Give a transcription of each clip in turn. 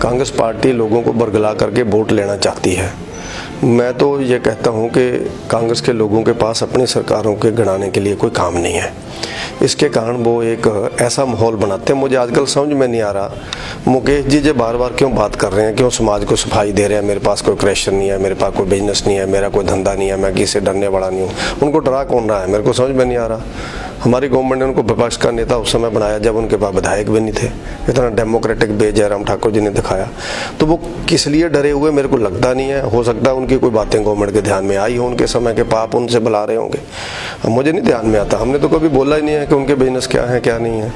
Congress party लोगों को बरगला करके वोट लेना चाहती है। मैं तो ये कहता हूँ कि कांग्रेस के लोगों के पास अपनी सरकारों के गिनाने के लिए कोई काम नहीं है। इसके कारण वो एक ऐसा माहौल बनाते हैं। मुझे आजकल समझ में नहीं आ रहा, मुकेश जी जो बार बार क्यों बात कर रहे हैं, क्यों समाज को सफाई दे रहे हैं, मेरे पास कोई क्रैशर नहीं है, मेरे पास कोई बिजनेस नहीं है, मेरा कोई धंधा नहीं है, मैं किसी से डरने वाला नहीं हूँ। उनको डरा कौन रहा है, मेरे को समझ में नहीं आ रहा। हमारी गवर्नमेंट ने उनको विपक्ष का नेता उस समय बनाया जब उनके पास विधायक भी नहीं थे। इतना डेमोक्रेटिक वे जयराम ठाकुर जी ने दिखाया, तो वो किस लिए डरे हुए मेरे को लगता नहीं है। हो सकता है उनकी कोई बातें गवर्नमेंट के ध्यान में आई हो, उनके समय के पाप उनसे बुला रहे होंगे, मुझे नहीं ध्यान में आता। हमने तो कभी बोला ही नहीं है कि उनके बिजनेस क्या है क्या नहीं है,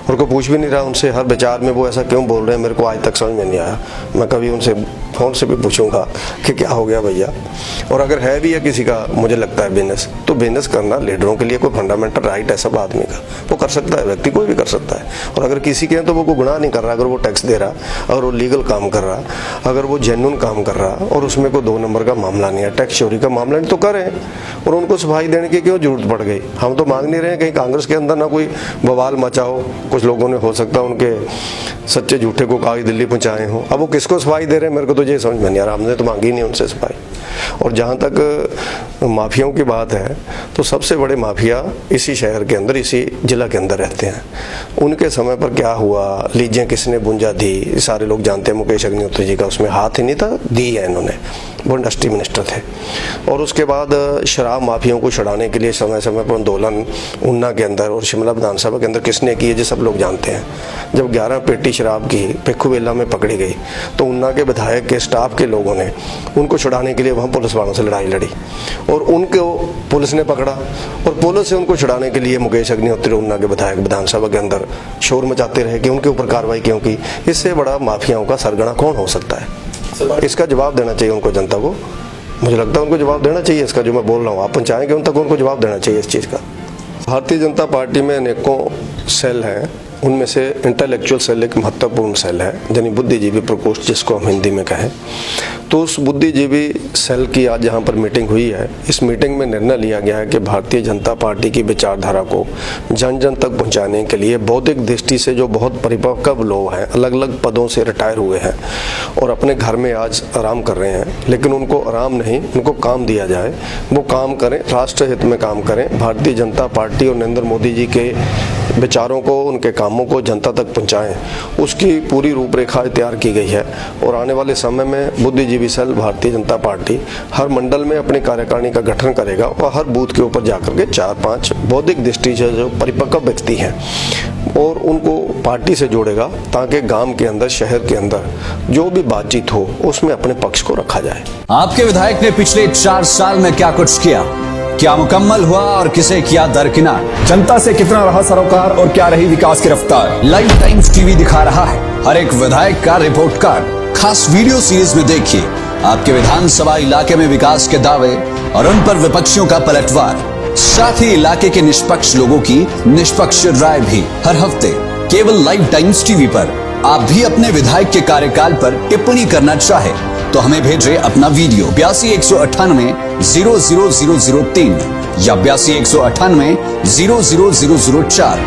और कोई पूछ भी नहीं रहा उनसे। हर विचार में वो ऐसा क्यों बोल रहे हैं, मेरे को आज तक समझ में नहीं आया। मैं कभी उनसे फ़ोन से भी पूछूंगा कि क्या हो गया भैया। और अगर है भी या किसी का मुझे लगता है बिजनेस, तो बिजनेस करना लीडरों के लिए कोई फंडामेंटल राइट है सब आदमी का, वो कर सकता है, व्यक्ति कोई भी कर सकता है। और अगर किसी के हैं तो वो कोई गुनाह नहीं कर रहा। अगर वो टैक्स दे रहा, अगर वो लीगल काम कर रहा, अगर वो जेन्युइन काम कर रहा और उसमें कोई 2 नंबर का मामला नहीं है, टैक्स चोरी का मामला नहीं, तो करें। और उनको सफाई देने की क्यों जरूरत पड़ गई। हम तो मांग नहीं रहे हैं कहीं कांग्रेस के अंदर ना कोई बवाल मचा हो। कुछ लोगों ने हो सकता है उनके सच्चे झूठे को कागज दिल्ली पहुंचाए हों। अब वो किसको सफाई दे रहे हैं मेरे को तो ये समझ में नहीं आ रहा। हमने तो मांगी नहीं उनसे सफाई। और जहाँ तक माफियाओं की बात है, तो सबसे बड़े माफिया इसी शहर के अंदर, इसी जिला के अंदर रहते हैं। उनके समय पर क्या हुआ, लीजें किसने बुंजा दी, सारे लोग जानते हैं। मुकेश अग्निहोत्री जी का उसमें हाथ ही नहीं था, दी है इन्होंने, वो इंडस्ट्री मिनिस्टर थे। और उसके बाद शराब माफियाओं को छुड़ाने के लिए समय समय पर आंदोलन ऊना के अंदर और शिमला विधानसभा के अंदर किसने किए, जो सब लोग जानते हैं। जब 11 पेटी शराब की पिखुवेला में पकड़ी गई, तो ऊना के विधायक के स्टाफ के लोगों ने उनको छुड़ाने के लिए वहाँ पुलिस वालों से लड़ाई लड़ी, और उनको पुलिस ने पकड़ा, और पुलिस से उनको छुड़ाने के लिए मुकेश अग्निहोत्री ऊना के विधायक विधानसभा के अंदर शोर मचाते रहे कि उनके ऊपर कार्रवाई क्यों की। इससे बड़ा माफियाओं का सरगना कौन हो सकता है। इसका जवाब देना चाहिए उनको, जनता को। मुझे लगता है उनको जवाब देना चाहिए इसका, जो मैं बोल रहा हूँ। आप पहुँचाएंगे उन तक, उनको जवाब देना चाहिए इस चीज़ का। भारतीय जनता पार्टी में अनेकों सेल हैं, उनमें से इंटेलेक्चुअल सेल एक महत्वपूर्ण सेल है, यानी बुद्धिजीवी प्रकोष्ठ जिसको हम हिंदी में कहें। तो उस बुद्धिजीवी सेल की आज यहाँ पर मीटिंग हुई है। इस मीटिंग में निर्णय लिया गया है कि भारतीय जनता पार्टी की विचारधारा को जन जन तक पहुँचाने के लिए बौद्धिक दृष्टि से जो बहुत परिपक्व लोग हैं, अलग अलग पदों से रिटायर हुए हैं और अपने घर में आज आराम कर रहे हैं, लेकिन उनको आराम नहीं, उनको काम दिया जाए। वो काम करें, राष्ट्र हित में काम करें। भारतीय जनता पार्टी और नरेंद्र मोदी जी के विचारों को, उनके कामों को जनता तक पहुंचाएं, उसकी पूरी रूपरेखा तैयार की गई है। और आने वाले समय में बुद्धिजीवी सेल भारतीय जनता पार्टी हर मंडल में अपनी कार्यकारिणी का गठन करेगा और हर बूथ के ऊपर जाकर के 4-5 बौद्धिक दृष्टि से जो परिपक्व व्यक्ति हैं और उनको पार्टी से जोड़ेगा, ताकि गांव के अंदर, शहर के अंदर जो भी बातचीत हो उसमें अपने पक्ष को रखा जाए। आपके विधायक ने पिछले 4 साल में क्या कुछ किया, क्या मुकम्मल हुआ और किसे किया दरकिनार, जनता से कितना रहा सरोकार और क्या रही विकास की रफ्तार। लाइव टाइम्स टीवी दिखा रहा है हर एक विधायक का रिपोर्ट कार्ड। खास वीडियो सीरीज में देखिए आपके विधानसभा इलाके में विकास के दावे और उन पर विपक्षियों का पलटवार, साथ ही इलाके के निष्पक्ष लोगों की निष्पक्ष राय भी हर हफ्ते केवल लाइव टाइम्स टीवी पर। आप भी अपने विधायक के कार्यकाल पर टिप्पणी करना चाहे तो हमें भेजें अपना वीडियो 82 198 00003 या 82 198 00004।